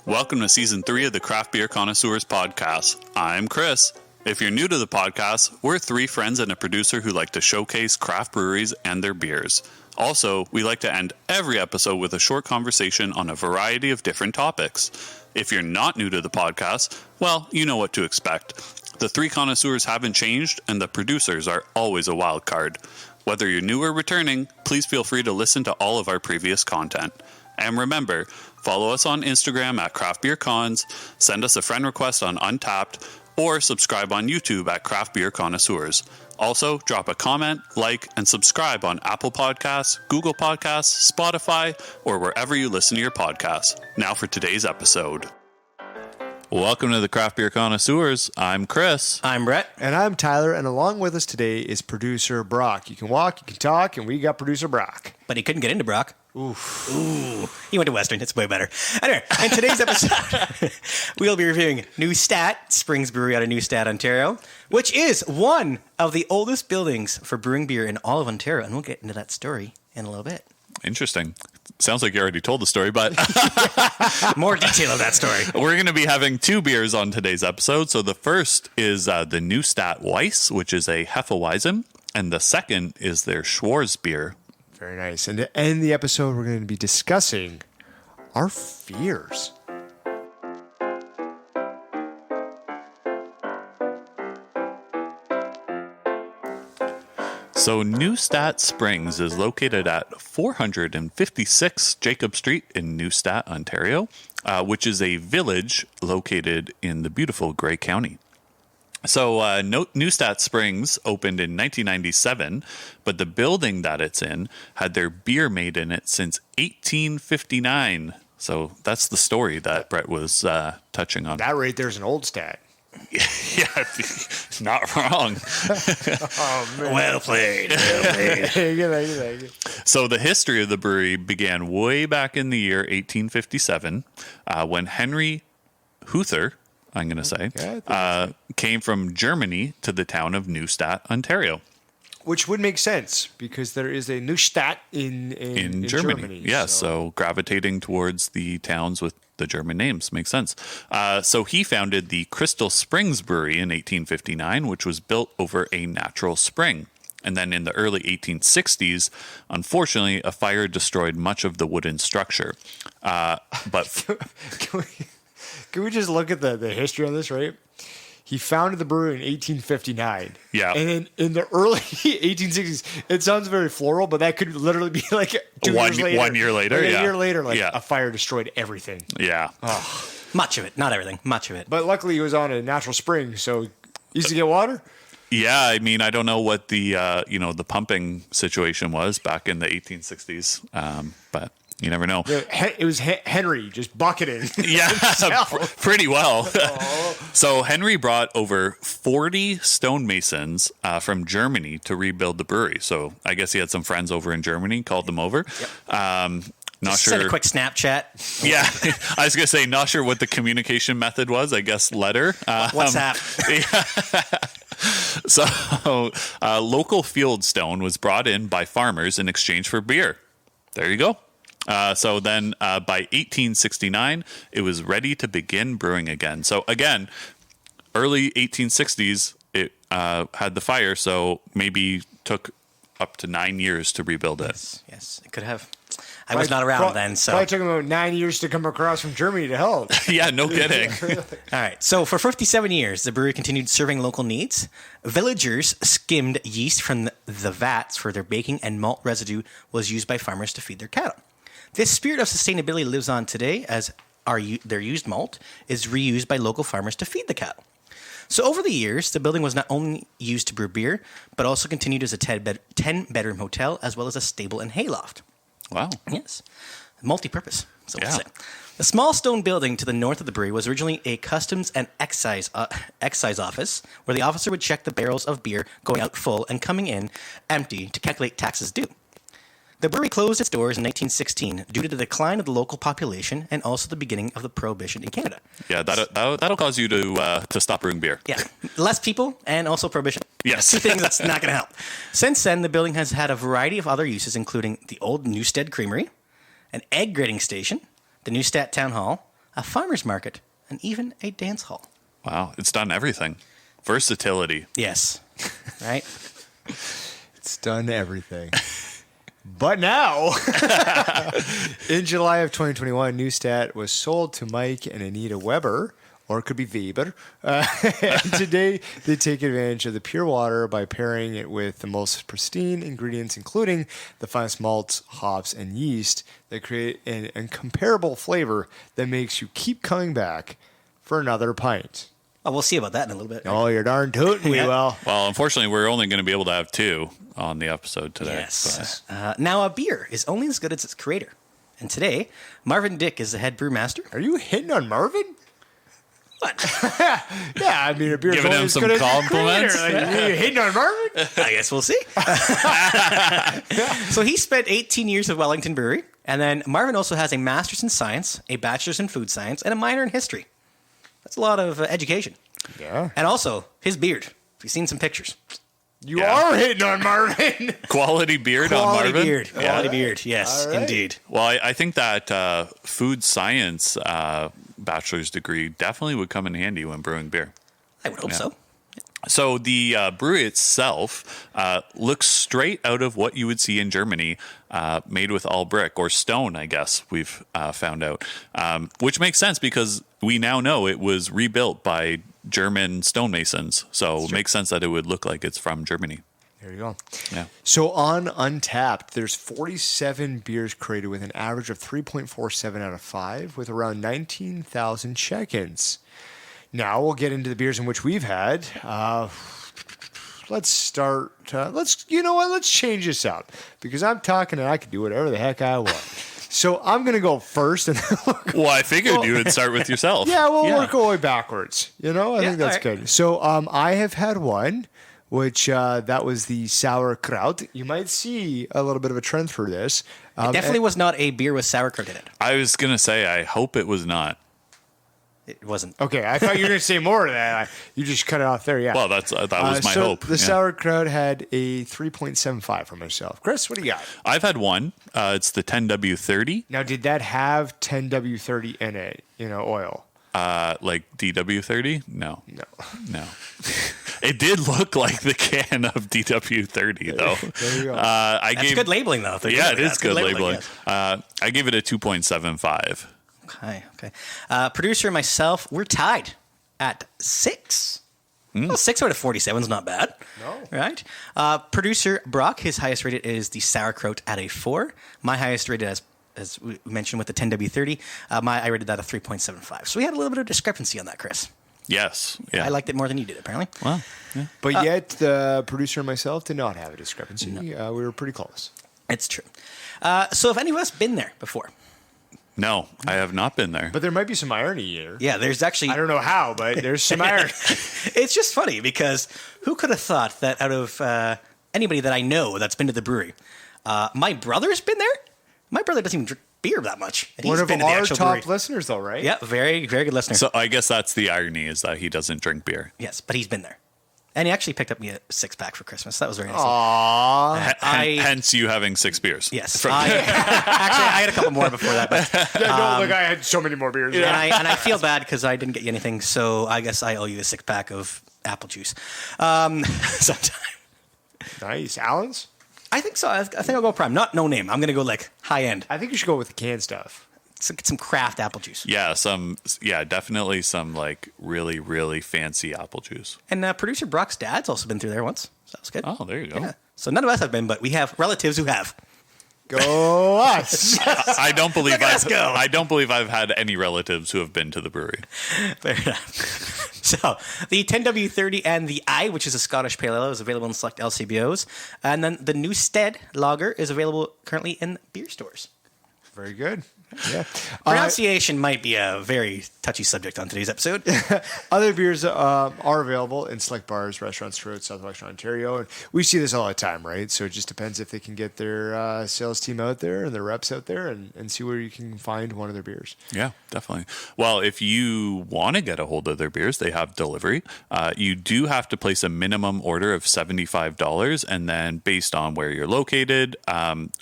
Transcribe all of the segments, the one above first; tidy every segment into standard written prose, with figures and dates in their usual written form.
Welcome to Season 3 of the Craft Beer Connoisseurs Podcast. I'm Chris. If you're new to the podcast, we're three friends and a producer who like to showcase craft breweries and their beers. Also, we like to end every episode with a short conversation on a variety of different topics. If you're not new to the podcast, well, you know what to expect. The three connoisseurs haven't changed, and the producers are always a wild card. Whether you're new or returning, please feel free to listen to all of our previous content. And remember, follow us on Instagram at Craft Beer Cons, send us a friend request on Untapped, or subscribe on YouTube at Craft Beer Connoisseurs. Also, drop a comment, like, and subscribe on Apple Podcasts, Google Podcasts, Spotify, or wherever you listen to your podcasts. Now for today's episode. Welcome to the Craft Beer Connoisseurs. I'm Chris. I'm Brett. And I'm Tyler, and along with us today is producer Brock. You can walk, you can talk, and we got producer Brock. But he couldn't get into Brock. Oof. Ooh. He went to Western. It's way better. Anyway, in today's episode, we'll be reviewing Neustadt Springs Brewery out of Neustadt, Ontario, which is one of the oldest buildings for brewing beer in all of Ontario. And we'll get into that story in a little bit. Interesting. Sounds like you already told the story, but more detail of that story. We're going to be having two beers on today's episode. So the first is the Neustadt Weiss, which is a Hefeweizen, and the second is their Schwarzbier. Very nice. And to end the episode, we're going to be discussing our fears. So Neustadt Springs is located at 456 Jacob Street in Neustadt, Ontario, which is a village located in the beautiful Grey County. So Neustadt Springs opened in 1997, but the building that it's in had their beer made in it since 1859. So that's the story that Brett was touching on. That right there's an old stat. Yeah, not wrong. Oh, man. Well played. Well played. Thank you. So the history of the brewery began way back in the year 1857 when Henry Huther, I'm going to say, came from Germany to the town of Neustadt, Ontario. Which would make sense because there is a Neustadt in Germany. Yeah, so gravitating towards the towns with the German names makes sense. So he founded the Crystal Springs Brewery in 1859, which was built over a natural spring. And then in the early 1860s, unfortunately, a fire destroyed much of the wooden structure. But Can we just look at the history on this, right? He founded the brewery in 1859. Yeah. And then in the early 1860s, it sounds very floral, but that could literally be like 2 years later. 1 year later, like yeah. A year later, a fire destroyed everything. yeah. Oh. Much of it. Not everything. Much of it. But luckily, he was on a natural spring, so easy to get water. Yeah, I mean, I don't know what the the pumping situation was back in the 1860s, but you never know. It was Henry just bucketing. Yeah, pretty well. So Henry brought over 40 stonemasons from Germany to rebuild the brewery. So I guess he had some friends over in Germany, called them over. Yep. Not just sure. Send a quick Snapchat. Yeah, I was gonna say not sure what the communication method was. I guess letter. WhatsApp. So local field stone was brought in by farmers in exchange for beer. There you go. So then by 1869, it was ready to begin brewing again. So again, early 1860s, it had the fire, so maybe took up to 9 years to rebuild it. Yes, it could have. I was not around then, so. Probably took him about 9 years to come across from Germany to help. Yeah, no kidding. All right. So for 57 years, the brewery continued serving local needs. Villagers skimmed yeast from the vats for their baking, and malt residue was used by farmers to feed their cattle. This spirit of sustainability lives on today as their used malt is reused by local farmers to feed the cattle. So over the years, the building was not only used to brew beer, but also continued as a 10-bedroom hotel, as well as a stable and hayloft. Wow. Yes. Multi-purpose, so Yeah. to say. The small stone building to the north of the brewery was originally a customs and excise office, where the officer would check the barrels of beer going out full and coming in empty to calculate taxes due. The brewery closed its doors in 1916 due to the decline of the local population and also the beginning of the prohibition in Canada. Yeah, that'll cause you to stop brewing beer. Yeah, less people and also prohibition. Yes. Two things that's not going to help. Since then, the building has had a variety of other uses, including the old Neustadt Creamery, an egg grading station, the Neustadt Town Hall, a farmer's market, and even a dance hall. Wow, it's done everything. Versatility. Yes. Right? It's done everything. But now, in July of 2021, Neustadt was sold to Mike and Anita Weber, or it could be Weber. And today, they take advantage of the pure water by pairing it with the most pristine ingredients, including the finest malts, hops, and yeast that create an incomparable flavor that makes you keep coming back for another pint. Oh, we'll see about that in a little bit. Oh, you're darn tootin' we will. Well, unfortunately, we're only going to be able to have 2 on the episode today. Yes. Now, a beer is only as good as its creator. And today, Marvin Dick is the head brewmaster. Are you hitting on Marvin? What? Yeah, I mean, a beer's Giving only him as some good as its compliments? creator. Like, you hitting on Marvin? I guess we'll see. So he spent 18 years at Wellington Brewery. And then Marvin also has a master's in science, a bachelor's in food science, and a minor in history. That's a lot of education. Yeah. And also, his beard. If you've seen some pictures. You Yeah. are hitting on Marvin. Quality beard on Quality Marvin. beard. Yeah. Quality beard. Yes, All right. indeed. Well, I think that food science bachelor's degree definitely would come in handy when brewing beer. I would hope Yeah. so. So the brewery itself looks straight out of what you would see in Germany, made with all brick or stone, I guess we've found out, which makes sense because we now know it was rebuilt by German stonemasons. So it makes sense that it would look like it's from Germany. There you go. Yeah. So on Untapped, there's 47 beers created with an average of 3.47 out of 5 with around 19,000 check-ins. Now we'll get into the beers in which we've had. Let's start. You know what? Let's change this up because I'm talking and I can do whatever the heck I want. So I'm gonna go first, and Well, I figured you would start with yourself. yeah, we'll work our way backwards. You know, I Yeah, think that's all right. good. So I have had one, which that was the sauerkraut. You might see a little bit of a trend through this. It definitely was not a beer with sauerkraut in it. I was going to say, I hope it was not. It wasn't. Okay, I thought you were going to say more to that. You just cut it off there, yeah. Well, that was my so hope. The Yeah. sauerkraut had a 3.75 for myself. Chris, what do you got? I've had one. It's the 10W30, Now, did that have 10W30 in it, oil? like DW30. No. No. It did look like the can of DW30, though. There you go. That's good labeling, though. Yeah, it is That's good labeling. yes. I gave it a 2.75. Okay. Producer and myself, we're tied at 6. Well, 6 out of 47 is not bad. No. Right? Producer Brock, his highest rated is the sauerkraut at a 4. My highest rated, as we mentioned with the 10W30, I rated that a 3.75. So we had a little bit of discrepancy on that, Chris. Yes. Yeah. I liked it more than you did, apparently. Well, But yet, the producer and myself did not have a discrepancy. We were pretty close. It's true. So have any of us been there before? no, I have not been there. But there might be some irony here. Yeah, there's actually... I don't know how, but there's some irony. It's just funny because who could have thought that out of anybody that I know that's been to the brewery, my brother's been there? My brother doesn't even drink beer that much. And One he's of been to the our actual top brewery. listeners, though, right? Yeah, very, very good listener. So I guess that's the irony is that he doesn't drink beer. Yes, but he's been there. And he actually picked up me a 6-pack for Christmas. That was very nice. Aww. Hence you having 6 beers. Yes. Actually, I had a couple more before that. But, Yeah, I had so many more beers. and I feel bad because I didn't get you anything. So I guess I owe you a 6-pack of apple juice sometime. Nice. Allen's? I think so. I think I'll go prime. Not no name. I'm going to go like high end. I think you should go with the canned stuff. So get some craft apple juice. Yeah, definitely some like really, really fancy apple juice. And producer Brock's dad's also been through there once. So that was good. Oh, there you go. Yeah. So none of us have been, but we have relatives who have. Go us. I don't believe Look at us go. I don't believe I've had any relatives who have been to the brewery. Fair enough. So the 10W30 and the I, which is a Scottish Pale Ale, is available in select LCBOs. And then the Neustadt Lager is available currently in beer stores. Very good. Yeah. Pronunciation might be a very touchy subject on today's episode. Other beers are available in select bars, restaurants throughout southwestern Ontario. And we see this all the time, right? So it just depends if they can get their sales team out there and their reps out there and see where you can find one of their beers. Yeah, definitely. Well, if you want to get a hold of their beers, they have delivery. You do have to place a minimum order of $75, and then based on where you're located,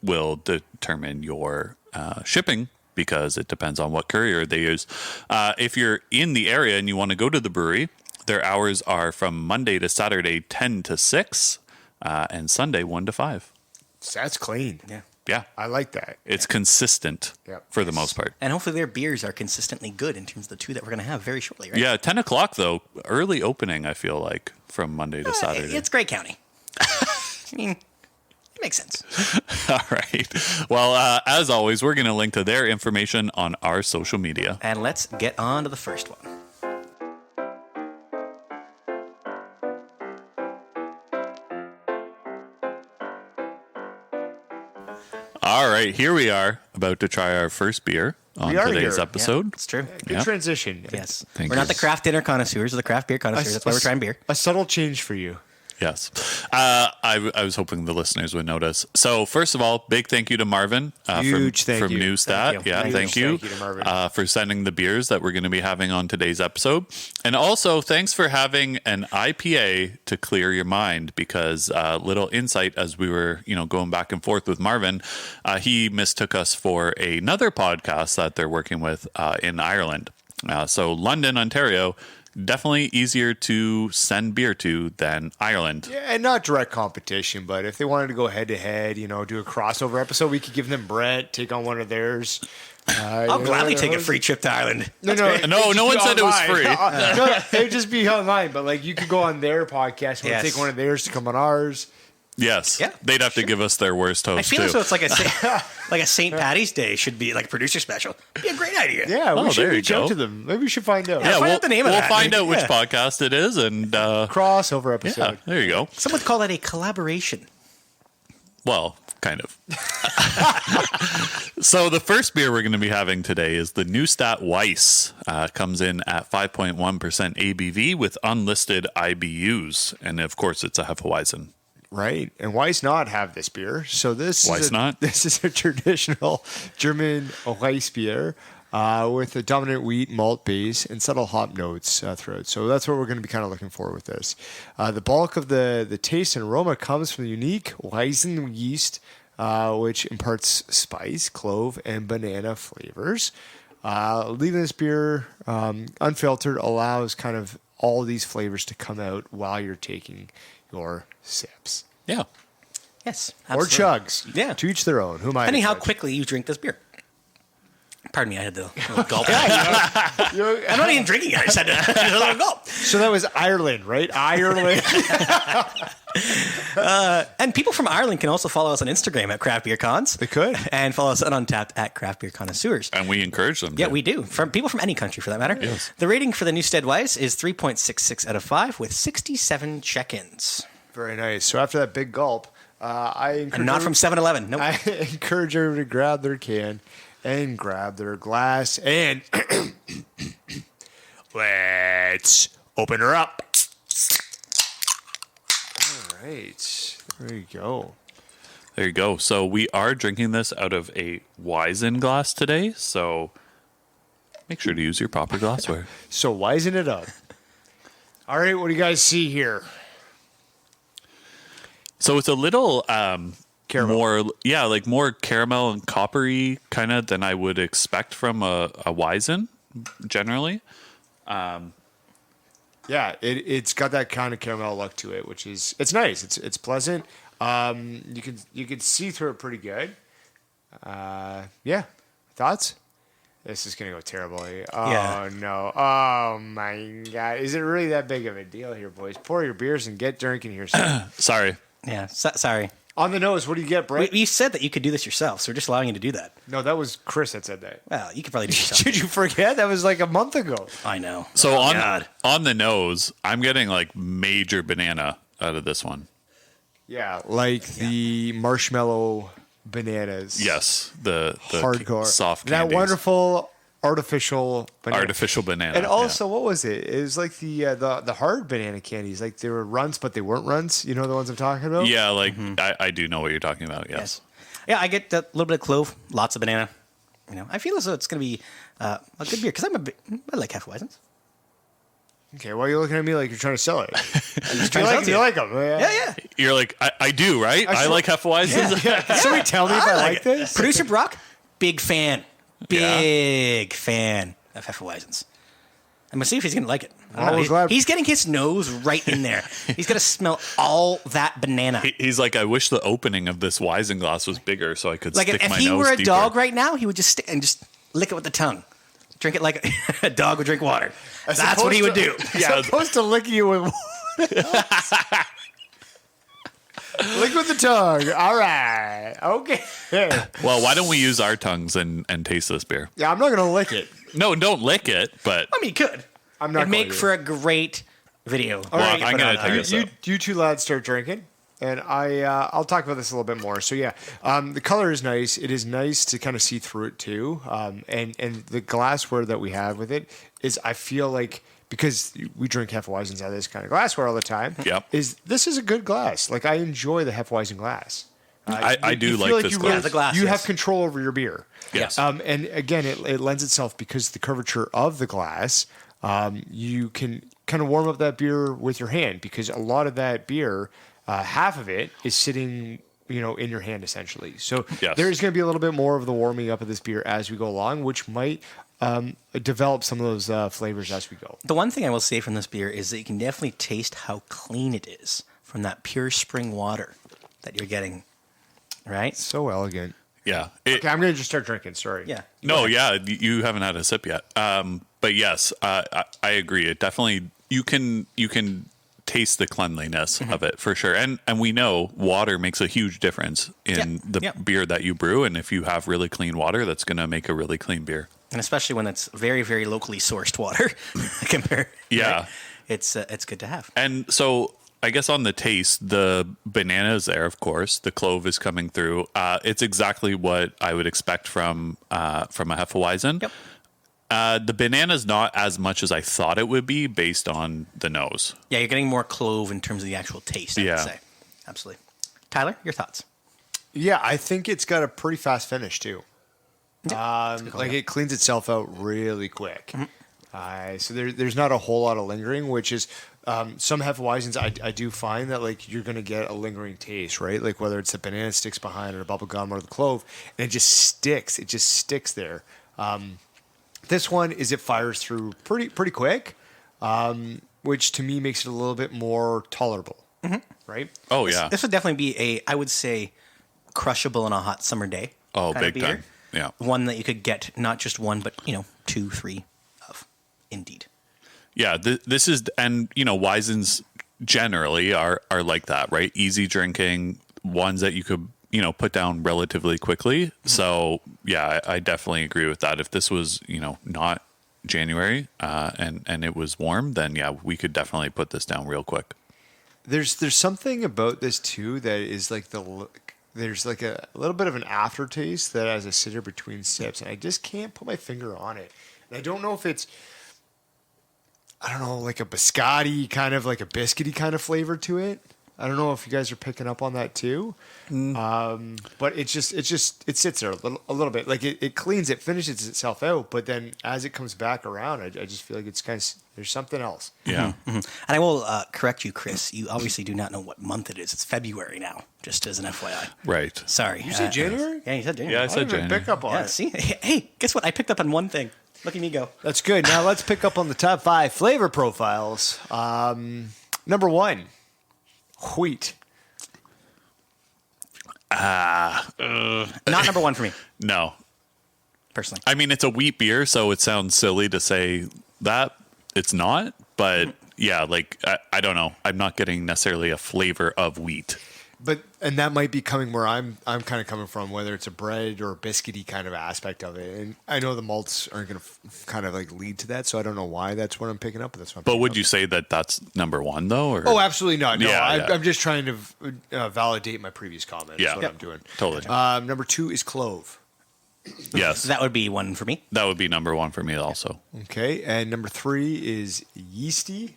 will determine your shipping because it depends on what courier they use. If you're in the area and you want to go to the brewery, their hours are from Monday to Saturday, 10 to 6, and Sunday, 1 to 5. So that's clean. Yeah. I like that. It's consistent for the most part. And hopefully their beers are consistently good in terms of the two that we're going to have very shortly, right? Yeah, 10 o'clock, though. Early opening, I feel like, from Monday to Saturday. It's Grey County. I mean, it makes sense. All right. Well, as always, we're going to link to their information on our social media. And let's get on to the first one. All right, here we are, about to try our first beer on We are today's here. episode. It's true. Good transition. Yes. Thank we're you. not the craft dinner connoisseurs or the craft beer connoisseurs. That's why we're trying beer. A subtle change for you. Yes. I was hoping the listeners would notice. So, first of all, big thank you to Marvin Huge thank from you. Neustadt. Thank you. Yeah, thank you, Thank you to Marvin. for sending the beers that we're going to be having on today's episode. And also, thanks for having an IPA to clear your mind, because little insight as we were, going back and forth with Marvin, he mistook us for another podcast that they're working with in Ireland. So, London, Ontario. Definitely easier to send beer to than Ireland. Yeah, and not direct competition, but if they wanted to go head to head, do a crossover episode, we could give them Brett, take on one of theirs. I'll gladly take a free trip to Ireland. No, No one said it was free. No, it'd just be online, but you could go on their podcast and we'll take one of theirs to come on ours. Yes. Yeah, They'd have to give us their worst host, I feel too. as though it's like a St. Patty's Day should be like a producer special. Be a great idea. Yeah, we should there you reach out go. to them. Maybe we should find out. Yeah. Find out the name of we'll that. find out which Yeah. podcast it is, and Crossover episode. yeah, there you go. Some would call that a collaboration. Well, kind of. So the first beer we're going to be having today is the Neustadt Weiss. Comes in at 5.1% ABV with unlisted IBUs, and of course, it's a Hefeweizen. Right. And Weiss not have this beer. So this Weiss is not? This is a traditional German Weiss beer with a dominant wheat malt base and subtle hop notes throughout. So that's what we're going to be kind of looking for with this. The bulk of the taste and aroma comes from the unique Weizen yeast, which imparts spice, clove, and banana flavors. Leaving this beer unfiltered allows kind of all these flavors to come out while you're taking your sips. Yeah. Yes. Or absolutely. chugs. Yeah. To each their own. Who am I? Depending to how judge? quickly you drink this beer. Pardon me, I had the little gulp. You're- I'm not even drinking it. I just had a little gulp. So that was Ireland, right? Ireland. And people from Ireland can also follow us on Instagram at Craft Beer Cons. They could. And follow us on Untapped at Craft Beer Connoisseurs. And we encourage them Yeah, to. we do. From people from any country, for that matter. Yes. The rating for the Neustadt Weiss is 3.66 out of 5 with 67 check-ins. Very nice. So after that big gulp, I encourage And not from 7-Eleven. Nope. I encourage everybody to grab their can and grab their glass and let's open her up. All right. There you go. There you go. So we are drinking this out of a Weizen glass today. So make sure to use your proper glassware. So wisen it up. All right. What do you guys see here? So it's a little Caramel. more caramel and coppery kind of than I would expect from a Weizen generally. Yeah, it's got that kind of caramel look to it, which is it's nice. It's pleasant. You can see through it pretty good. Yeah, thoughts? This is gonna go terribly. Oh Yeah. no! Oh my god! Is it really that big of a deal here, boys? Pour your beers and get drinking here. Son. Sorry. Yeah, sorry. On the nose, what do you get, Brett? You said that you could do this yourself, so we're just allowing you to do that. No, that was Chris that said that. Well, you could probably do it yourself. Did you forget? That was like a month ago. I know. So Oh, God. on the nose, I'm getting like major banana out of this one. Yeah, like the marshmallow bananas. Yes, the Hardcore. soft That candies. wonderful artificial banana. Artificial banana. And yeah. also, what was it? It was like the hard banana candies. Like they were runts, but they weren't runts. You know the ones I'm talking about? Yeah, like I do know what you're talking about. Yes. Yes. Yeah, I get a little bit of clove, lots of banana. I feel as though it's going to be a good beer because I like Hefeweizens. Okay, why are you looking at me like you're trying to sell it? Just you trying to like sell you it. like them? Yeah. You're like I do, right? I swear- like Hefeweizens. Can somebody tell me if I like this? Producer Brock, big fan. big fan of Hefeweizens. I'm gonna see if he's gonna like it. I don't know. glad- He's getting his nose right in there. He's gonna smell all that banana. He's like, I wish the opening of this Weizen glass was bigger so I could Like stick if my he nose were a deeper. dog right now, he would just stick and just lick it with the tongue. Drink it like a dog would drink water. That's what he would do. Yeah, as opposed to licking you with lick with the tongue. All right. Okay. Well, why don't we use our tongues and taste this beer? Yeah, I'm not going to lick it. No, don't lick it, but I mean, he could. I'm not It'd going make to. for a great video. Well, I'm going to take a You, sip. you two lads start drinking, and I'll talk about this a little bit more. So yeah, the color is nice. It is nice to kind of see through it too. And the glassware that we have with it is, I feel like, because we drink Hefeweizens out of this kind of glassware all the time. Yep. This is a good glass. Like, I enjoy the Hefeweizen glass. I do you like feel this you glass. Yeah, the glass, You yes. have control over your beer. Yes. And again, it lends itself, because the curvature of the glass, you can kind of warm up that beer with your hand, because a lot of that beer, half of it is sitting, in your hand essentially. So Yes. there's going to be a little bit more of the warming up of this beer as we go along, which might develop some of those flavors as we go. The one thing I will say from this beer is that you can definitely taste how clean it is from that pure spring water that you're getting, right? So elegant. Yeah. Okay, I'm going to just start drinking. Sorry. Yeah. No, yeah, you haven't had a sip yet. But yes, I agree. It definitely, you can taste the cleanliness of it for sure. And we know water makes a huge difference in the beer that you brew. And if you have really clean water, that's going to make a really clean beer. And especially when it's very, very locally sourced water compared. Yeah. Right? It's good to have. And so I guess on the taste, the banana is there, of course. The clove is coming through. It's exactly what I would expect from a Hefeweizen. Yep. The banana's not as much as I thought it would be based on the nose. Yeah, you're getting more clove in terms of the actual taste, I would say. Absolutely. Tyler, your thoughts? Yeah, I think it's got a pretty fast finish too. Like It cleans itself out really quick. So there's not a whole lot of lingering, which is some Hefeweizens I do find that, like, you're going to get a lingering taste, right? Like whether it's the banana sticks behind or the bubble gum or the clove, and it just sticks. It just sticks there. This one it fires through pretty quick, which to me makes it a little bit more tolerable, right? Oh, yeah. This would definitely be I would say, crushable on a hot summer day. Oh, kind of big beer. time. Yeah. One that you could get not just one, but 2, 3 of, indeed. Yeah, this is, and Weizens generally are like that, right? Easy drinking, ones that you could, put down relatively quickly. So yeah, I definitely agree with that. If this was, not January and it was warm, then yeah, we could definitely put this down real quick. There's something about this too that is like there's like a little bit of an aftertaste that as I sit here between sips, and I just can't put my finger on it. And I don't know if it's, I don't know, like a biscotti kind of, like a biscuity kind of flavor to it. I don't know if you guys are picking up on that too. But it sits there a little bit. Like it cleans, it finishes itself out, but then as it comes back around, I just feel like it's kind of, there's something else. Yeah. And I will correct you, Chris. You obviously do not know what month it is. It's February now, just as an FYI. Right. Sorry. You said January? Yeah, you said January. Yeah, I I said didn't even January. pick up on Yeah, it. see? Hey, guess what? I picked up on one thing. Look at me go. That's good. Now let's pick up on the top 5 flavor profiles. Number 1, wheat. Not number 1 for me, No. personally. I mean, it's a wheat beer, so it sounds silly to say that it's not, but yeah, like, I don't know. I'm not getting necessarily a flavor of wheat. And that might be coming where I'm kind of coming from, whether it's a bread or a biscuity kind of aspect of it. And I know the malts aren't going to kind of like lead to that, so I don't know why that's what I'm picking up. But that's what I'm But picking would up. you say that that's number 1 though? Or? Oh, absolutely not. No, Yeah, yeah. I'm just trying to validate my previous comment. Yeah. That's what Yep. I'm doing. Totally. Number 2 is clove. Yes. That would be 1 for me. That would be number 1 for me also. Okay, and number 3 is yeasty.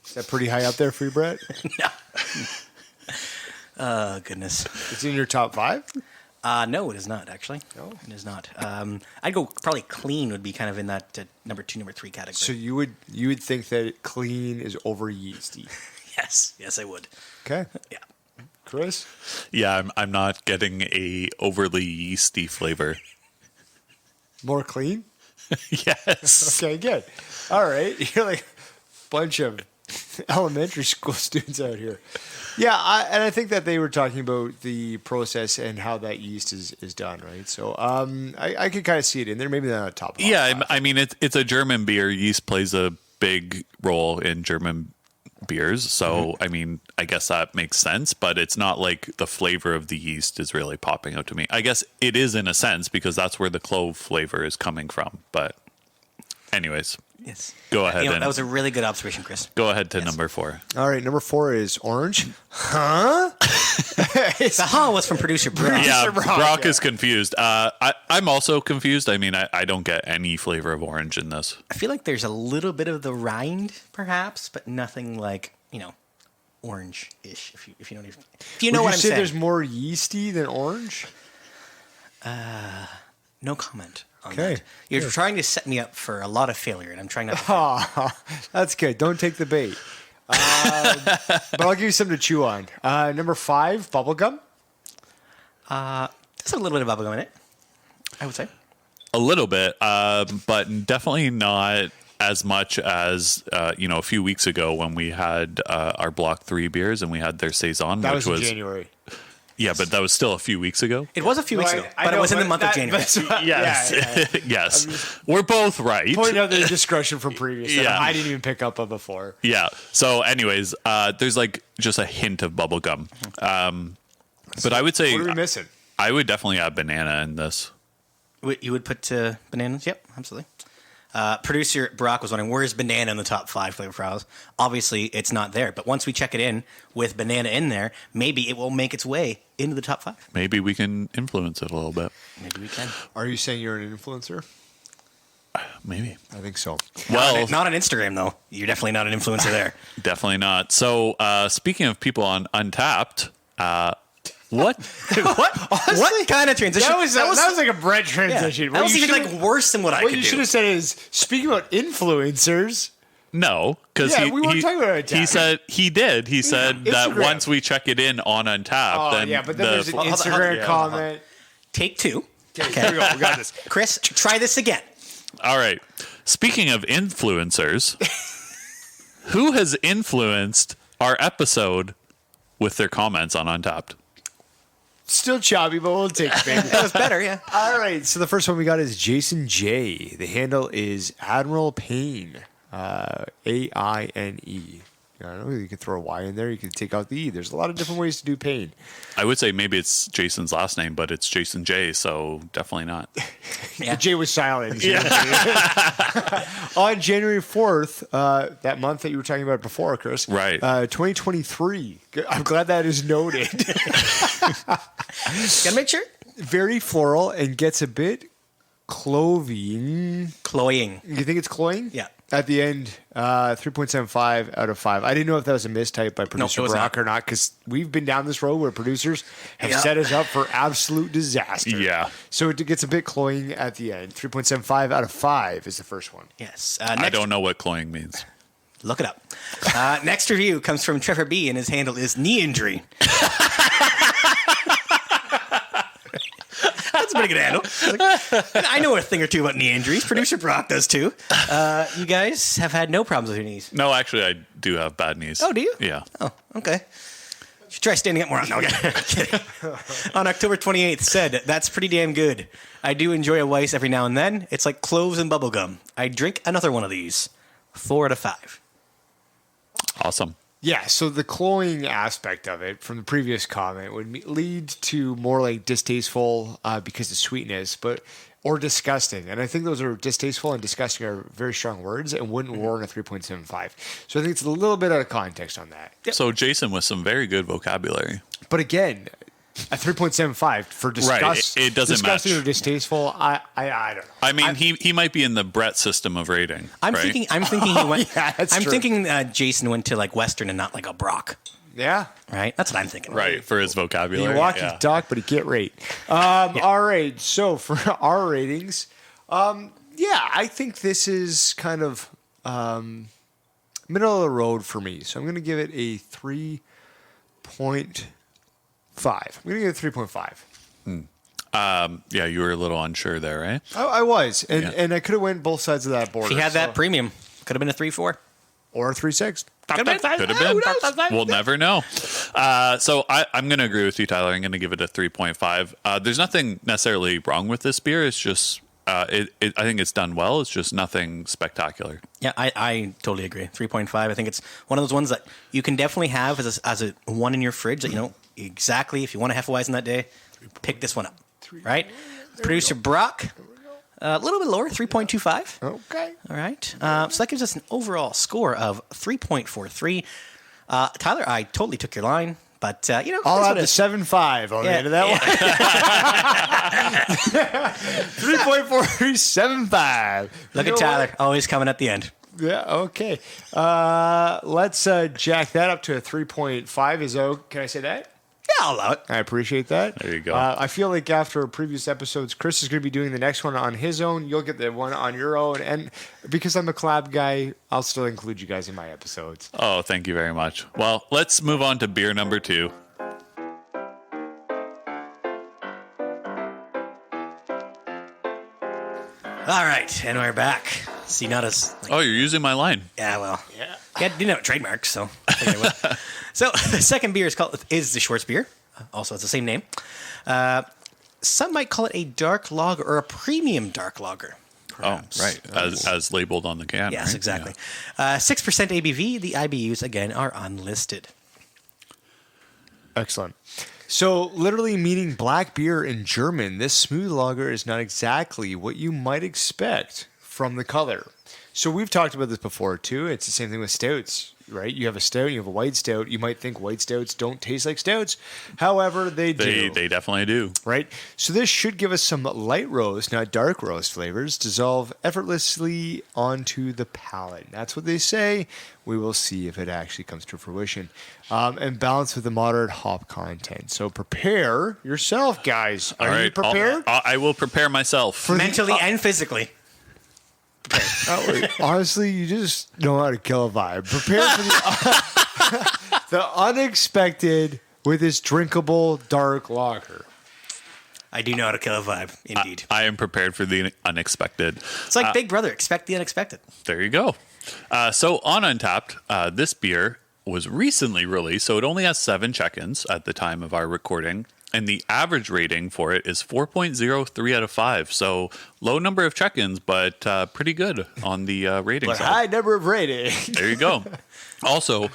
Is that pretty high up there for you, Brett? Oh, goodness. It's in your top 5? No, it is not, actually. No? It is not. I'd go probably clean would be kind of in that number 2, number 3 category. So you would think that clean is over yeasty. Yes, I would. Okay, Yeah. Chris? Yeah, I'm not getting a overly yeasty flavor. More clean? Yes. Okay, good. All right. You're like a bunch of elementary school students out here. Yeah, I think that they were talking about the process and how that yeast is done, right? So I could kind of see it in there. Maybe not top. Yeah, I mean, it's a German beer. Yeast plays a big role in German beers. So, I mean, I guess that makes sense, but it's not like the flavor of the yeast is really popping out to me. I guess it is in a sense because that's where the clove flavor is coming from. But anyways, Yes. go ahead. That was a really good observation, Chris. Go ahead to number 4. All right, number 4 is orange. Huh? The huh was from producer Brock. Yeah, Brock, Brock yeah. is confused. I'm also confused. I mean, I don't get any flavor of orange in this. I feel like there's a little bit of the rind, perhaps, but nothing like, orange-ish, if you know Would what you I'm say saying. there's more yeasty than orange? No comment on Okay. that. You're trying to set me up for a lot of failure, and I'm trying not to. Oh, that's good. Don't take the bait. But I'll give you something to chew on. Number 5, bubblegum. There's a little bit of bubblegum in it, I would say. A little bit, but definitely not as much as a few weeks ago when we had our Block 3 beers and we had their saison, That which was in January. Yeah, but that was still a few weeks ago. It was a few weeks Right, ago, I but know, it was in the but month of that- January. Yes, Yeah. yes, we're both right. Point out the discretion from previous. Yeah. I didn't even pick up on before. Yeah. So, anyways, there's like just a hint of bubblegum. But I would say What are we missing? I would definitely add banana in this. You would put bananas? Yep, absolutely. Producer Brock was wondering, where's banana in the top 5 flavor profiles? Obviously, it's not there. But once we check it in with banana in there, maybe it will make its way into the top 5. Maybe we can influence it a little bit. Maybe we can. Are you saying you're an influencer? Maybe. I think so. Well, Not on Instagram, though. You're definitely not an influencer there. definitely not. So, speaking of people on Untapped, what? What kind of transition? That was like a Brett transition. That was you even should've- like worse than what I What could you do. should have said is, speaking about influencers, No, because Yeah, we weren't talking about Untapped. he said he did. He said that Instagram. once we check it in on Untapped, then but then there's an Hold on, Instagram hold on. comment. Take 2. Okay, here we go. We got this. Chris, try this again. all right. Speaking of influencers, who has influenced our episode with their comments on Untapped? Still choppy, but we'll take it, baby. That was better, yeah. All right, so the first one we got is Jason J. The handle is Admiral Payne, Aine. I don't know, you could throw a Y in there. You could take out the E. There's a lot of different ways to do Payne. I would say maybe it's Jason's last name, but it's Jason J, so definitely not. Yeah. The J was silent. On January 4th, that month that you were talking about before, Chris. Right. 2023. I'm glad that is noted. Gotta make sure. Very floral and gets a bit cloving. Cloying. You think it's cloying? Yeah. At the end, 3.75 out of 5. I didn't know if that was a mistype by producer it was Brock not. or not, because we've been down this road where producers have Yeah. set us up for absolute disaster. Yeah. So it gets a bit cloying at the end. 3.75 out of 5 is the first one. Yes. I Next, don't know what cloying means. Look it up. Next review comes from Trevor B, and his handle is knee injury. That's a pretty good handle. And I know a thing or two about knee injuries. Producer Brock does too. You guys have had no problems with your knees. No, actually, I do have bad knees. Oh, do you? Yeah. Oh, okay. You should try standing up more. No, okay. Kidding. On October 28th, said, that's pretty damn good. I do enjoy a Weiss every now and then. It's like cloves and bubblegum. I drink another one of these. 4 out of 5. Awesome. Yeah, so the cloying aspect of it from the previous comment would lead to more like distasteful because of sweetness, or disgusting. And I think those are distasteful and disgusting are very strong words and wouldn't warrant a 3.75. So I think it's a little bit out of context on that. So Jason with some very good vocabulary. But again, a 3.75 for Right, it doesn't disgusting match. or distasteful. I don't know. I mean, he might be in the Brett system of rating. I'm right? thinking he went. Yeah, that's I'm true. thinking Jason went to like Western and not like a Brock. Yeah. Right? That's what I'm thinking. Right, for his vocabulary. You walk, yeah. you talk, but you get rate. All right. So for our ratings, I think this is kind of middle of the road for me. So I'm going to give it a 3.5. I'm going to give it 3.5. Yeah, you were a little unsure there, right? I was, and Yeah. and I could have went both sides of that border. If he had that premium, could have been a 3-4. or a 3-6. Could have been. Could have been. We'll never know. So I'm going to agree with you, Tyler. I'm going to give it a 3.5. There's nothing necessarily wrong with this beer. It's just, I think it's done well. It's just nothing spectacular. Yeah, I totally agree. 3.5. I think it's one of those ones that you can definitely have as a one in your fridge that you know exactly if you want a Hefeweizen that day, pick this one up. Right? Producer Brock, a little bit lower, 3.25. Okay. All right. So that gives us an overall score of 3.43. Tyler, I totally took your line, but you know, I'll that's add what it a is. 7.5 on the end of that one. 3.475. Look You at know Tyler, what? always coming at the end. Yeah, okay. Let's jack that up to a 3.5. Can I say that? Yeah, I'll allow it. I appreciate that. There you go. I feel like after previous episodes, Chris is going to be doing the next one on his own. You'll get the one on your own. And because I'm a collab guy, I'll still include you guys in my episodes. Oh, thank you very much. Well, let's move on to beer number 2. All right, and we're back. See, not as like, Oh, you're using my line. yeah, well, yeah, didn't have a trademark, so. Anyway. So the second beer is the Schwarzbier. Also, it's the same name. Some might call it a dark lager or a premium dark lager. Perhaps. Oh, right. As labeled on the can. Yes, right? exactly. 6% ABV. The IBUs again are unlisted. Excellent. So, literally meaning black beer in German, this smooth lager is not exactly what you might expect from the color. So, we've talked about this before too. It's the same thing with stouts, right? You have a stout, you have a white stout. You might think white stouts don't taste like stouts. However, they do. They definitely do. Right? So this should give us some light roast, not dark roast flavors, dissolve effortlessly onto the palate. That's what they say. We will see if it actually comes to fruition. And balance with the moderate hop content. So prepare yourself, guys. Are All right. you prepared? I will prepare myself. Mentally and physically. Honestly, you just know how to kill a vibe. Prepare for the unexpected with this drinkable dark lager. I do know how to kill a vibe, indeed. I am prepared for the unexpected. It's like Big Brother, expect the unexpected. There you go. So on Untapped, this beer was recently released, so it only has 7 check-ins at the time of our recording, and the average rating for it is 4.03 out of 5. So low number of check-ins, but pretty good on the rating But side. high number of rating. There you go. Also,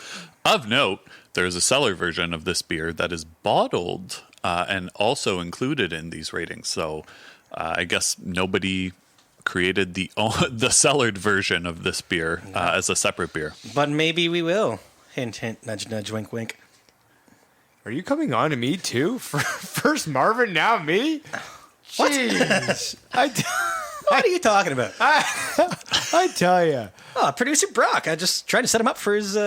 of note, there's a cellar version of this beer that is bottled and also included in these ratings. So I guess nobody created the cellared version of this beer as a separate beer. But maybe we will. Hint, hint, nudge, nudge, wink, wink. Are you coming on to me too? First Marvin, now me? Jeez. What are you talking about? I tell you. Oh, producer Brock. I just tried to set him up for his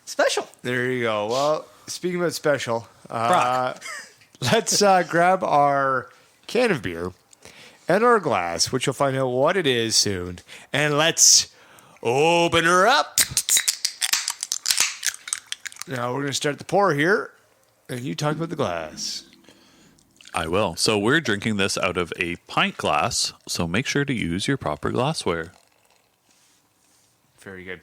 special. There you go. Well, speaking about special, Brock. let's grab our can of beer and our glass, which you'll find out what it is soon. And let's open her up. Now we're going to start the pour here. And you talk about the glass. I will. So we're drinking this out of a pint glass, so make sure to use your proper glassware. Very good.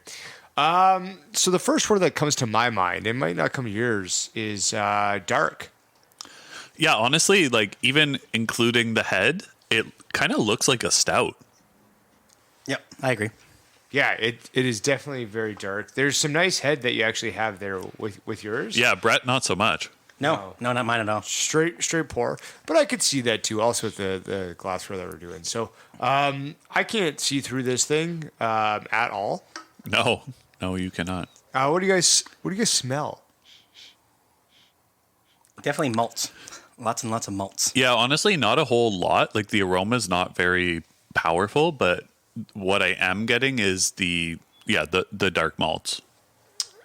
So the first word that comes to my mind, it might not come to yours, is dark. Yeah, honestly, like even including the head, it kind of looks like a stout. Yep, I agree. Yeah, it is definitely very dark. There's some nice head that you actually have there with yours. Yeah, Brett, not so much. No, not mine at all. Straight pour. But I could see that too, also with the glassware that we're doing. So I can't see through this thing at all. No, you cannot. What do you guys smell? Definitely malts. Lots and lots of malts. Yeah, honestly, not a whole lot. Like the aroma is not very powerful, but what I am getting is the dark malts.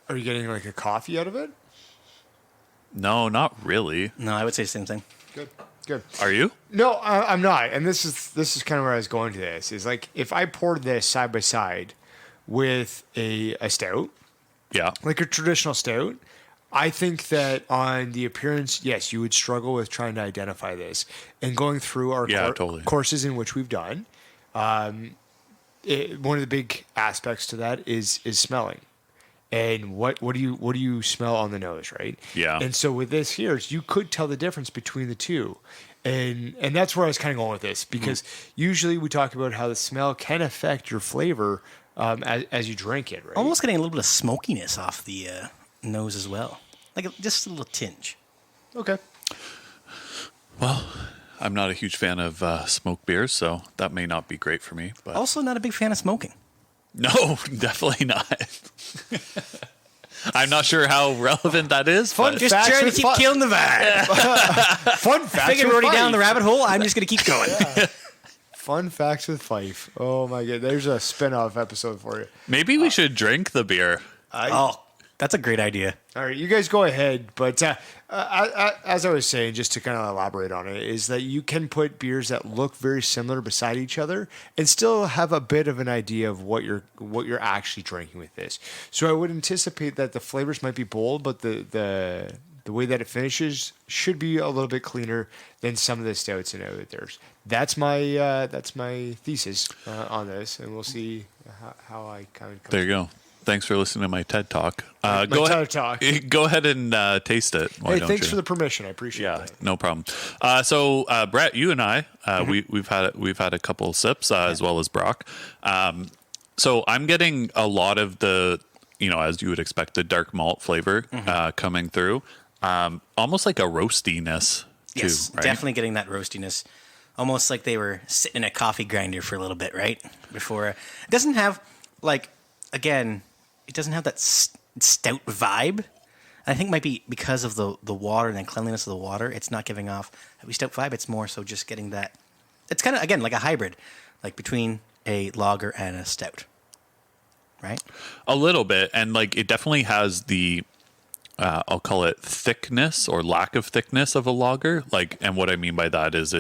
Are you getting like a coffee out of it? No, not really. No, I would say the same thing. Good. Are you? No, I'm not. And this is kind of where I was going to this. Is like if I poured this side by side with a stout, Yeah. like a traditional stout, I think that on the appearance, yes, you would struggle with trying to identify this. And going through our totally. courses in which we've done, one of the big aspects to that is smelling. And what do you smell on the nose, right? Yeah. And so with this here, you could tell the difference between the two. And that's where I was kind of going with this, because usually we talk about how the smell can affect your flavor as you drink it, right? Almost getting a little bit of smokiness off the nose as well. Like just a little tinge. Okay. Well, I'm not a huge fan of smoked beers, so that may not be great for me. But Also not a big fan of smoking. no, definitely not. I'm not sure how relevant that is. But Just Facts trying to with keep fun. killing the vibe. Fun facts. I figure with we're already down Fife. the rabbit hole. I'm just going to keep going. Fun facts with Fife. Oh my god, there's a spin-off episode for you. maybe we should drink the beer. Oh, that's a great idea. All right, you guys go ahead. But as I was saying, just to kind of elaborate on it, is that you can put beers that look very similar beside each other and still have a bit of an idea of what you're actually drinking with this. So I would anticipate that the flavors might be bold, but the way that it finishes should be a little bit cleaner than some of the stouts and out there's. That's my thesis on this, and we'll see how I kind of come. There you go. Thanks for listening to my TED Talk. My Go TED ahead. Talk. Go ahead and taste it. Why Hey, don't thanks you? for the permission. I appreciate Yeah, that. no problem. So Brett, you and I, we've had a couple sips as well as Brock. So I'm getting a lot of the, as you would expect, the dark malt flavor coming through, almost like a roastiness too. Yes, Right? definitely getting that roastiness. Almost like they were sitting in a coffee grinder for a little bit, right? Before it doesn't have it doesn't have that stout vibe. I think it might be because of the water and the cleanliness of the water. It's not giving off a stout vibe. It's more so just getting that. It's kind of again like a hybrid, like between a lager and a stout, right? A little bit, and like it definitely has the I'll call it thickness or lack of thickness of a lager. Like, and what I mean by that is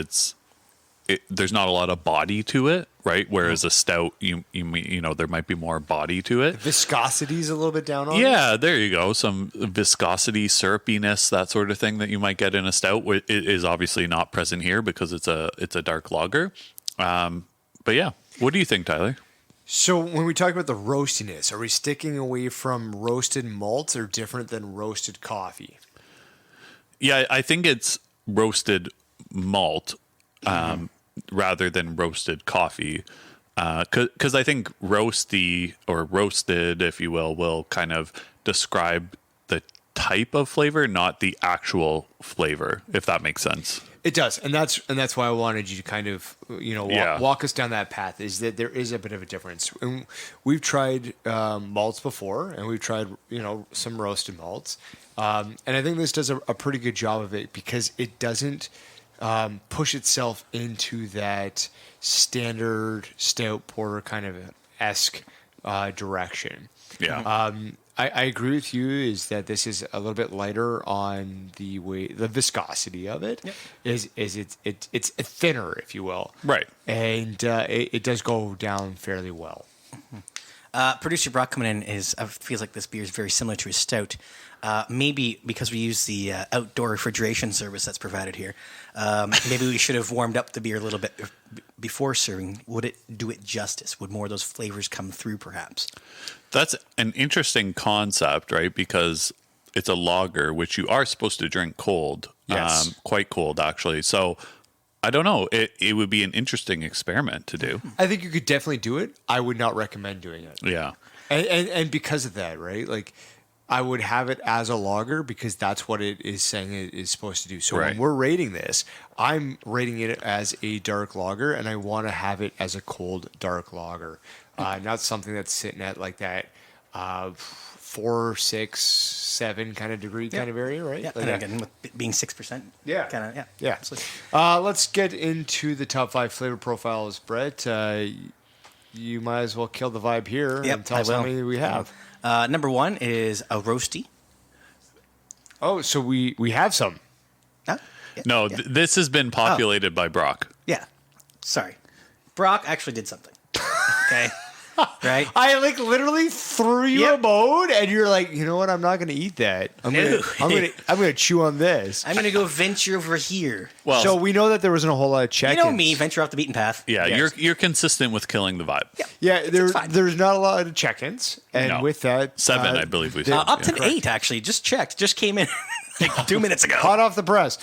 there's not a lot of body to it, right? Whereas a stout, you there might be more body to it. Viscosity's a little bit down on it. Yeah, there you go. Some viscosity, syrupiness, that sort of thing that you might get in a stout. It is obviously not present here because it's a dark lager. But yeah, what do you think, Tyler? So when we talk about the roastiness, are we sticking away from roasted malts or different than roasted coffee? Yeah, I think it's roasted malt rather than roasted coffee. Because I think roasty or roasted, if you will kind of describe the type of flavor, not the actual flavor, if that makes sense. It does, and that's why I wanted you to kind of walk us down that path. Is that there is a bit of a difference. And we've tried malts before, and we've tried some roasted malts, and I think this does a pretty good job of it because it doesn't push itself into that standard stout porter kind of esque direction. Yeah. I agree with you. Is that this is a little bit lighter on the viscosity of it. Yep. It's thinner, if you will. Right. And it does go down fairly well. Producer Brock coming in feels like this beer is very similar to a stout. Maybe because we use the outdoor refrigeration service that's provided here. Maybe we should have warmed up the beer a little bit before serving. Would it do it justice? Would more of those flavors come through, perhaps? That's an interesting concept, right? Because it's a lager, which you are supposed to drink cold. Yes. Quite cold, actually. So I don't know. It would be an interesting experiment to do. I think you could definitely do it. I would not recommend doing it. Yeah. And because of that, right? Like, I would have it as a lager because that's what it is saying it is supposed to do. So Right. when we're rating this, I'm rating it as a dark lager, and I want to have it as a cold dark lager, not something that's sitting at like that 4, 6, 7 kind of degree kind of area, right? Yeah, Like and that. again, with it being 6%. Yeah. Kind of, yeah. Yeah. Absolutely. Let's get into the top 5 flavor profiles, Brett. You might as well kill the vibe here Yep, and tell I us how will. many we have. Number 1 is a roasty. Oh, so we have some. Huh? Yeah, No, yeah. this has been populated by Brock. Yeah. Sorry. Brock actually did something. Okay. right? I like literally threw you a bone, and you're like, you know what? I'm not going to eat that. I'm gonna chew on this. I'm gonna go venture over here. Well, So we know that there wasn't a whole lot of check-ins. You know me, venture off the beaten path. yeah, Yes. you're consistent with killing the vibe. Yeah, there's not a lot of check-ins, and No. with that, 7, I believe we said. Up to 8, actually. Just checked. Just came in like 2 minutes ago. hot off the press,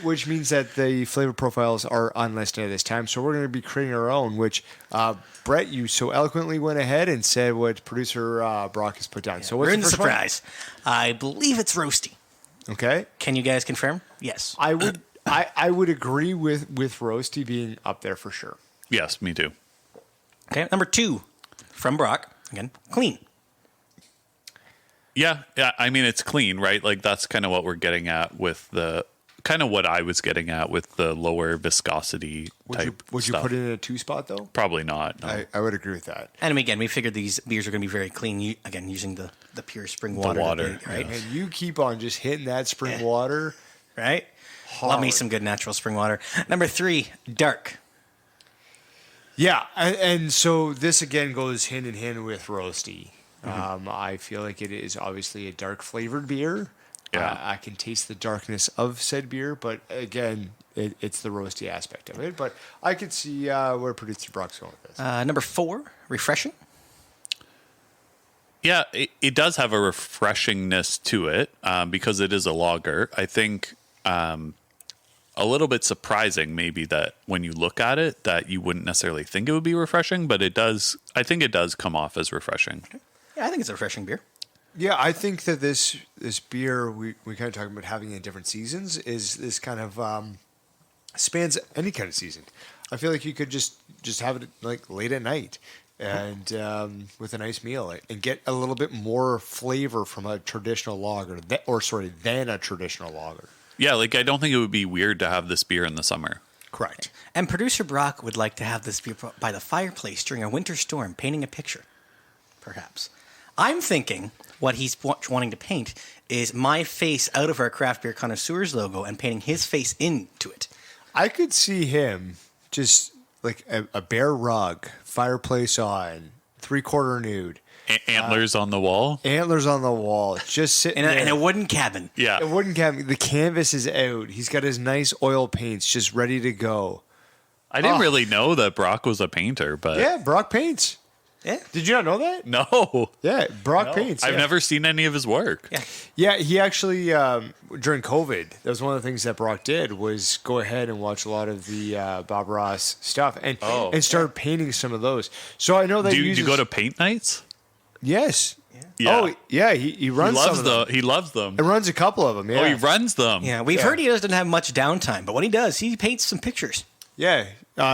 which means that the flavor profiles are unlisted at this time. So we're going to be creating our own, which Brett, you so eloquently went ahead and said what producer Brock has put down. So what's We're in the the first one? surprise. I believe it's roasty. Okay, Can you guys confirm? Yes. I would I would agree with Roasty being up there for sure. Yes, me too. Okay. Number 2 from Brock. Again, clean. Yeah, I mean, it's clean, right? Like, that's kind of what we're getting at with kind of what I was getting at with the lower viscosity type Would you stuff. put it in a 2-spot though? Probably not. No. I would agree with that. And again, we figured these beers are going to be very clean. Again, using the pure spring water. water, Right? And you keep on just hitting that spring water. Right? Love me some good natural spring water. Number 3, dark. Yeah, and so this again goes hand in hand with Roasty. I feel like it is obviously a dark flavored beer. Yeah. I can taste the darkness of said beer, but again, it's the roasty aspect of it. But I could see where producer Brock's going with this. Number 4, refreshing. Yeah, it does have a refreshingness to it because it is a lager. I think a little bit surprising maybe that when you look at it that you wouldn't necessarily think it would be refreshing, but it does. I think it does come off as refreshing. Yeah, I think it's a refreshing beer. Yeah, I think that this beer we kind of talking about having in different seasons is this kind of spans any kind of season. I feel like you could just have it like late at night and with a nice meal and get a little bit more flavor from a traditional lager than a traditional lager. Yeah, like I don't think it would be weird to have this beer in the summer. Correct. And producer Brock would like to have this beer by the fireplace during a winter storm, painting a picture, perhaps. I'm thinking what he's wanting to paint is my face out of our craft beer connoisseurs logo and painting his face into it. I could see him just like a bare rug, fireplace on, 3/4 nude, Antlers on the wall. antlers on the wall, just sitting there. In a wooden cabin. Yeah. It wouldn't count. The canvas is out. He's got his nice oil paints just ready to go. I didn't really know that Brock was a painter, but Yeah, Brock paints. Yeah. Did you not know that? no. Yeah, Brock paints. I've yeah. never seen any of his work. Yeah. Yeah, he actually during COVID, that was one of the things that Brock did was go ahead and watch a lot of the Bob Ross stuff and start painting some of those. So I know that Do he you go to paint nights? Yes. Yeah. Oh yeah, he runs some of them. He loves them. He runs a couple of them. Yeah. Oh, he runs them. Yeah, we've heard he doesn't have much downtime, but when he does, he paints some pictures. Yeah.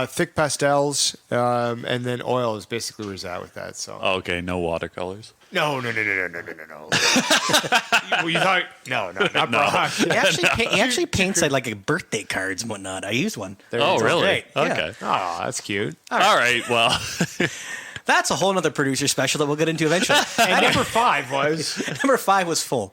Thick pastels, and then oil is basically where he's at with that. So Oh, okay, no watercolors. no. Well, you thought not Brock. He actually paints like birthday cards and whatnot. I used one. Oh, really? Great. Yeah. Okay. Oh, that's cute. All right. Well, That's a whole other producer special that we'll get into eventually. And number 5 was, Number 5 was full.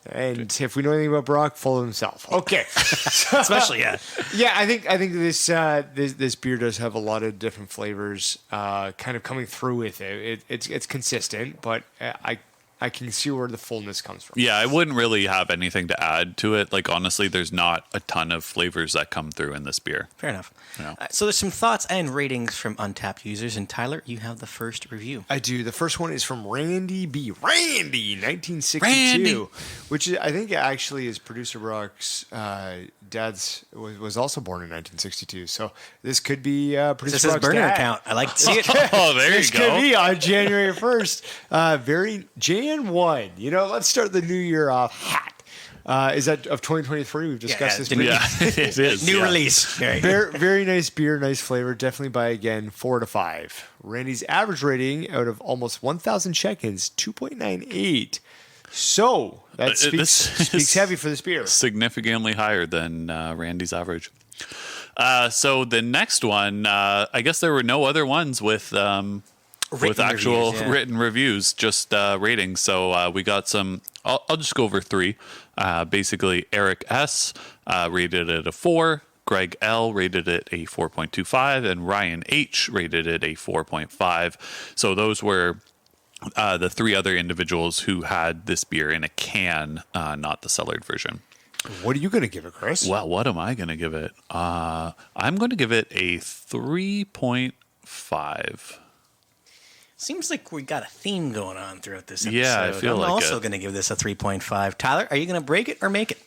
and if we know anything about Brock, full of himself. Okay, Especially, yeah. yeah, I think this beer does have a lot of different flavors, kind of coming through with it. It's consistent, but I can see where the fullness comes from. yeah, I wouldn't really have anything to add to it. Like, honestly, there's not a ton of flavors that come through in this beer. Fair enough. Yeah. So there's some thoughts and ratings from Untapped users. And Tyler, you have the first review. I do. The first one is from Randy B. Randy, 1962, Randy. which is, I think actually is producer Brock's dad's was also born in 1962. So this could be producer This is Brock's burner dad. account. I like to see it. Oh, there This you could go. be on January 1st. Very Jan 1. You know, let's start the new year off hot. Is that of 2023? We've discussed this. the new- Yeah, it is. New yeah. release. Very, Very nice beer, nice flavor. Definitely by, again, 4 to 5. Randy's average rating out of almost 1,000 check-ins, 2.98. So that this speaks is- heavy for this beer. Significantly higher than Randy's average. So the next one, I guess there were no other ones with actual reviews, yeah. written reviews, just ratings. So we got some. I'll just go over 3. Basically, Eric S. Rated it a 4. Greg L. rated it a 4.25, and Ryan H. rated it a 4.5. So those were the three other individuals who had this beer in a can, not the cellared version. What are you going to give it, Chris? Well, what am I going to give it? I'm going to give it a 3.5. Seems like we got a theme going on throughout this episode. Yeah, I feel I'm like also it. going to give this a 3.5. Tyler, are you going to break it or make it?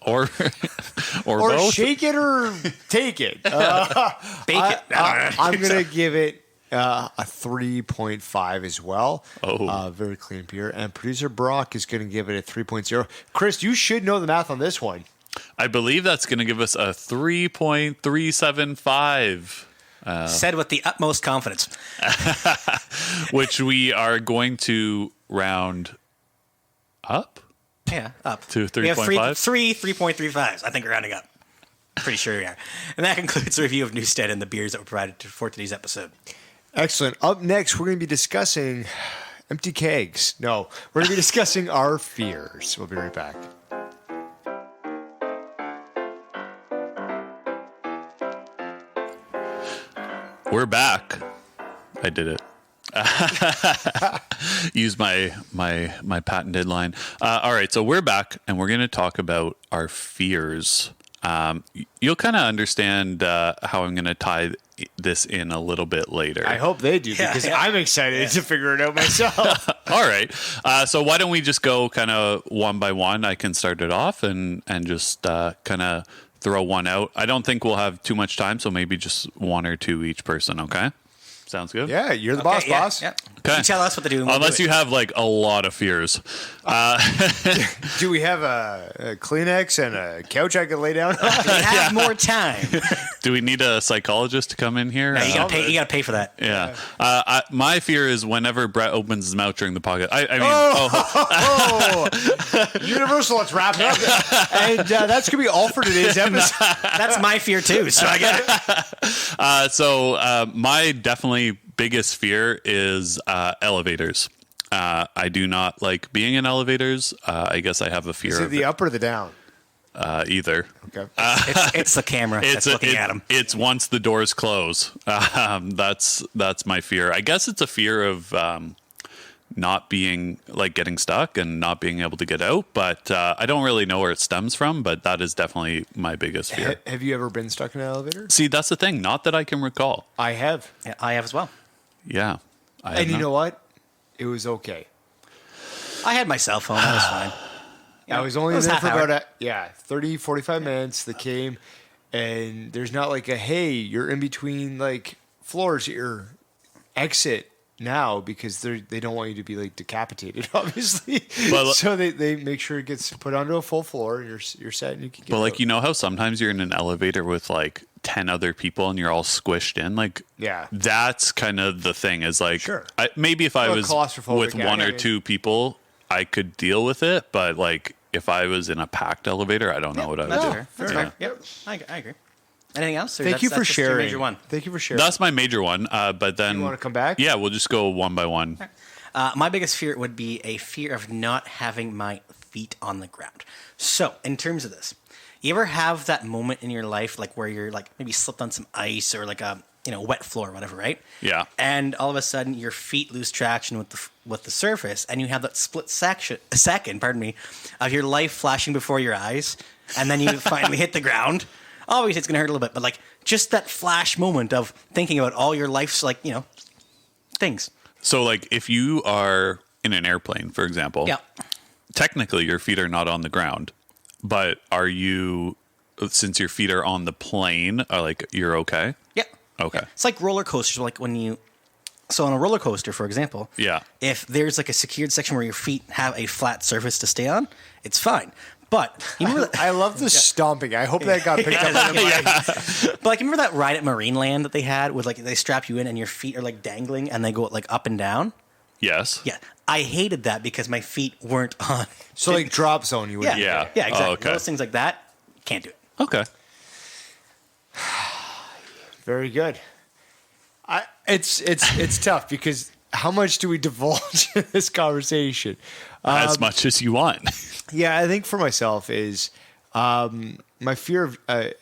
Or both. Shake it or take it. Bake it. I'm going to give it a 3.5 as well. Oh. Very clean beer. And producer Brock is going to give it a 3.0. Chris, you should know the math on this one. I believe that's going to give us a 3.375. Said with the utmost confidence. Which we are going to round up Yeah, up. to We have 3.5. three 3.35s. I think we're rounding up. Pretty sure we are. And that concludes the review of Neustadt and the beers that were provided for today's episode. Excellent. Up next, we're going to be discussing empty kegs. No, we're going to be discussing our fears. We'll be right back. We're back. I did it. Use my patented line. All right, so we're back, and we're going to talk about our fears. You'll kind of understand how I'm going to tie this in a little bit later. I hope they do, because I'm excited to figure it out myself. All right. So why don't we just go kind of one by one? I can start it off and just kind of throw one out. I don't think we'll have too much time, so maybe just one or two each person, okay? Sounds good? Yeah, you're the Okay, boss. Yeah. Okay. You tell us what to do. and we'll Unless do you it. have like a lot of fears. Do we have a Kleenex and a couch I can lay down on? We have more time. Do we need a psychologist to come in here? No, you gotta pay for that. Yeah. My fear is whenever Brett opens his mouth during the podcast. Oh, Universal, let's wrap it up. And that's going to be all for today's episode. That's my fear too. So I get it. So my definitely biggest fear is elevators. I do not like being in elevators. I guess I have a fear Is it of the up or the down? either. Okay. It's the camera that's looking at him. It's once the doors close. That's my fear. I guess it's a fear of not being like getting stuck and not being able to get out. But I don't really know where it stems from. But that is definitely my biggest fear. Have you ever been stuck in an elevator? See, that's the thing. Not that I can recall. I have. Yeah, I have as well. Yeah. And you know what? It was okay. I had my cell phone. That was fine. I was only It was there half for hour. about 30, 45 minutes. They came, and there's not like a, hey, you're in between like floors here. Exit now, because they don't want you to be like decapitated, obviously. But- so they make sure it gets put onto a full floor, and you're set, and you can get But like, out. you know how sometimes you're in an elevator with like 10 other people and you're all squished in? Like, Yeah. that's kind of the thing is like, Sure. maybe if I Well, was claustrophobic, with yeah. one Yeah, or yeah. two people, I could deal with it. But like, if I was in a packed elevator, I don't know what I would That's do. fair. That's Yeah. fair. Yep. I agree. Anything else? Or Thank you for that's just your sharing. Major one. Thank you for sharing. That's my major one. But then, You wanna come back? Yeah, we'll just go one by one. My biggest fear would be a fear of not having my feet on the ground. So, in terms of this, you ever have that moment in your life, like where you're like maybe slipped on some ice or like a wet floor or whatever, right? Yeah. And all of a sudden, your feet lose traction with the surface, and you have that second, pardon me, of your life flashing before your eyes, and then you finally hit the ground. Obviously, it's going to hurt a little bit, but like just that flash moment of thinking about all your life's things. So like, if you are in an airplane, for example, Yeah. technically your feet are not on the ground, but are you, since your feet are on the plane, you're okay? Yeah. Okay. Yeah. It's like roller coasters. Like so on a roller coaster, for example, Yeah. if there's like a secured section where your feet have a flat surface to stay on, it's fine. But you remember that, I love the stomping. I hope that got picked up. On the mic. but like, you remember that ride at Marineland that they had with like, they strap you in and your feet are like dangling and they go like up and down? Yes. Yeah. I hated that because my feet weren't on. So like drop zone, you would. Yeah. Yeah. Yeah, exactly. Oh, okay. Those things like that, can't do it. Okay. Very good. It's tough because how much do we divulge in this conversation? As much as you want. Yeah, I think for myself is my fear of,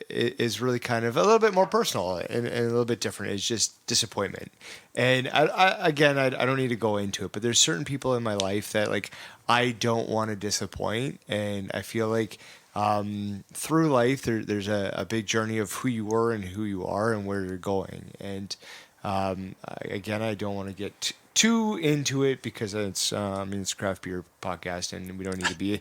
is really kind of a little bit more personal and a little bit different. It's just disappointment. And I don't need to go into it, but there's certain people in my life that like I don't want to disappoint, and I feel like through life there's a big journey of who you were and who you are and where you're going. And I don't want to get too into it because it's it's a craft beer podcast and we don't need to be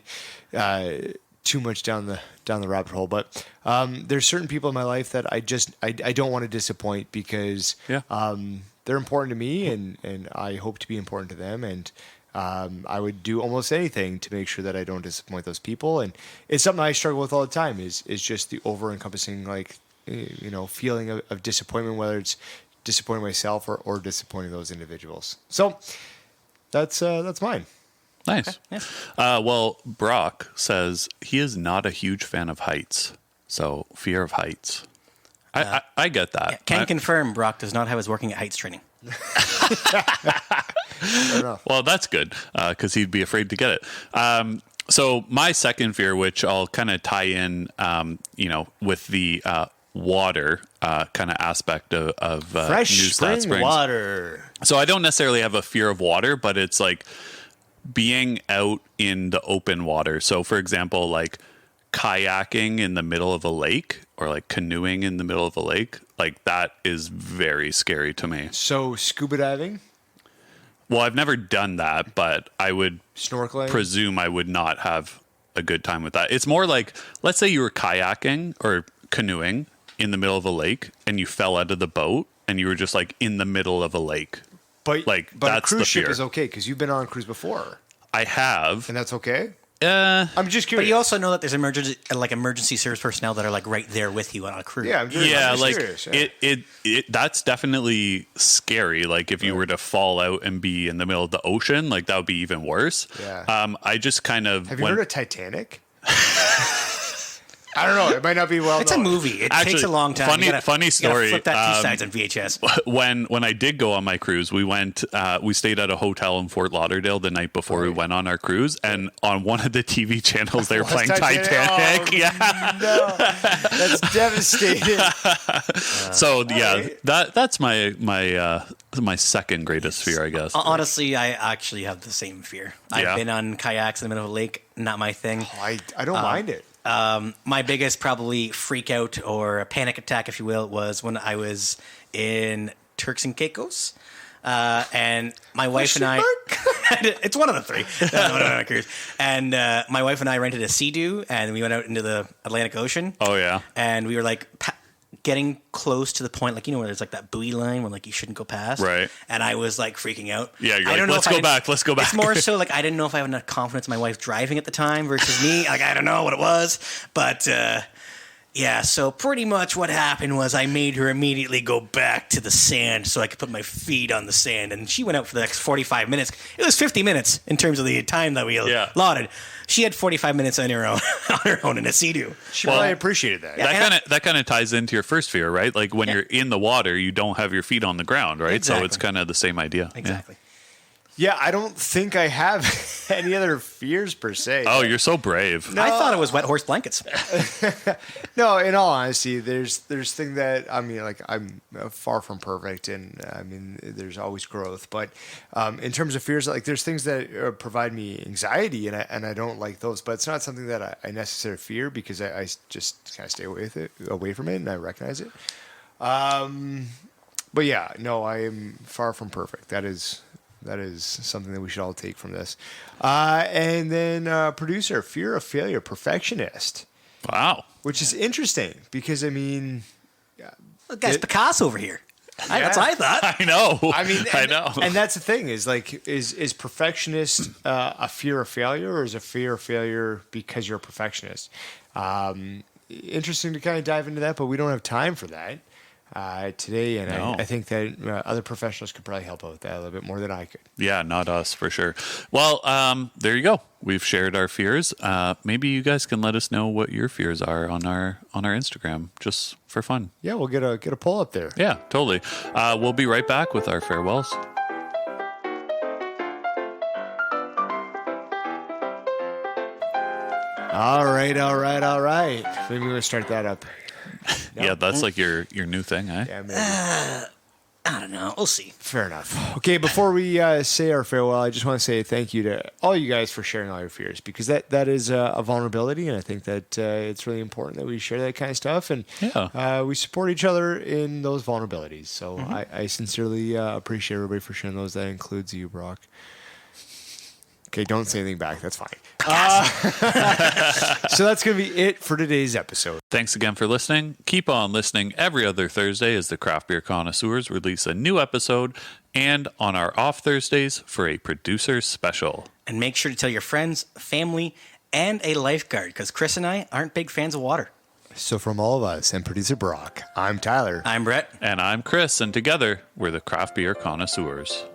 too much down the rabbit hole. But there's certain people in my life that I don't want to disappoint because they're important to me and I hope to be important to them, and I would do almost anything to make sure that I don't disappoint those people. And it's something I struggle with all the time is just the over encompassing feeling of disappointment, whether it's disappointing myself or disappointing those individuals. So that's mine. Nice. Yeah. Well, Brock says he is not a huge fan of heights. So fear of heights. I get that. Yeah, can confirm Brock does not have his working at heights training. Well, that's good because he'd be afraid to get it. So my second fear, which I'll kind of tie in, with the water kind of aspect of fresh Neustadt spring water. So I don't necessarily have a fear of water, but it's like being out in the open water. So for example, like kayaking in the middle of a lake or like canoeing in the middle of a lake, like that is very scary to me. So scuba diving? Well, I've never done that, but I would snorkeling. Presume I would not have a good time with that. It's more like, let's say you were kayaking or canoeing in the middle of a lake and you fell out of the boat and you were just like in the middle of a lake. But that's a cruise the ship fear. is okay because you've been on a cruise before. I have. And that's okay? I'm just curious. But you also know that there's emergency service personnel that are like right there with you on a cruise. Yeah, I'm just curious. It that's definitely scary. Like if you were to fall out and be in the middle of the ocean, like that would be even worse. Yeah. I just kind of have you heard of Titanic? I don't know. It might not be well. It's a movie. It takes a long time. Funny story. Flip that 2 sides on VHS. When I did go on my cruise, we stayed at a hotel in Fort Lauderdale the night before we went on our cruise, and on one of the TV channels they were playing Titanic. Oh, yeah, no, that's devastating. That's my second greatest fear, I guess. Honestly, I actually have the same fear. I've been on kayaks in the middle of a lake. Not my thing. I don't mind it. My biggest probably freak out or a panic attack, if you will, was when I was in Turks and Caicos. And my wife and I, it's one of the three. No. And my wife and I rented a Sea-Doo and we went out into the Atlantic Ocean. Oh, yeah. And we were like getting close to the point, like, where there's like that buoy line where like you shouldn't go past. Right. And I was like freaking out. Yeah, you're like, let's go back. It's more so like I didn't know if I had enough confidence in my wife driving at the time versus me. Like, I don't know what it was. But so pretty much what happened was I made her immediately go back to the sand so I could put my feet on the sand. And she went out for the next 45 minutes. It was 50 minutes in terms of the time that we allotted. She had 45 minutes on her own in a Sea-Doo. She probably appreciated that. That kind of ties into your first fear, right? Like when you're in the water, you don't have your feet on the ground, right? Exactly. So it's kind of the same idea. Exactly. Yeah, I don't think I have any other fears per se. Oh, you're so brave. No. I thought it was wet horse blankets. No, in all honesty, there's things that I'm far from perfect, and there's always growth. But in terms of fears, like there's things that provide me anxiety, and I don't like those. But it's not something that I necessarily fear because I just kind of stay away from it, and I recognize it. But yeah, no, I am far from perfect. That is something that we should all take from this. And then producer, fear of failure, perfectionist. Wow. Which is interesting because, Guy's Picasso over here. That's what I thought. I know. I know. And that's the thing is perfectionist a fear of failure, or is a fear of failure because you're a perfectionist? Interesting to kind of dive into that, but we don't have time for that. Today, and no. I think that other professionals could probably help out with that a little bit more than I could. Yeah, not us for sure. Well, there you go. We've shared our fears. Maybe you guys can let us know what your fears are on our Instagram, just for fun. Yeah, we'll get a poll up there. Yeah, totally. We'll be right back with our farewells. All right. Maybe we'll start that up. Yeah, that's like your new thing, eh? Yeah, maybe. I don't know. We'll see. Fair enough. Okay, before we say our farewell, I just want to say thank you to all you guys for sharing all your fears, because that is a vulnerability, and I think that it's really important that we share that kind of stuff, and we support each other in those vulnerabilities. So I sincerely appreciate everybody for sharing those. That includes you, Brock. Okay, don't say anything back. That's fine. So that's going to be it for today's episode. Thanks again for listening. Keep on listening every other Thursday as the Craft Beer Connoisseurs release a new episode, and on our off Thursdays for a producer special. And make sure to tell your friends, family, and a lifeguard, because Chris and I aren't big fans of water. So from all of us and producer Brock, I'm Tyler. I'm Brett. And I'm Chris, and together we're the Craft Beer Connoisseurs.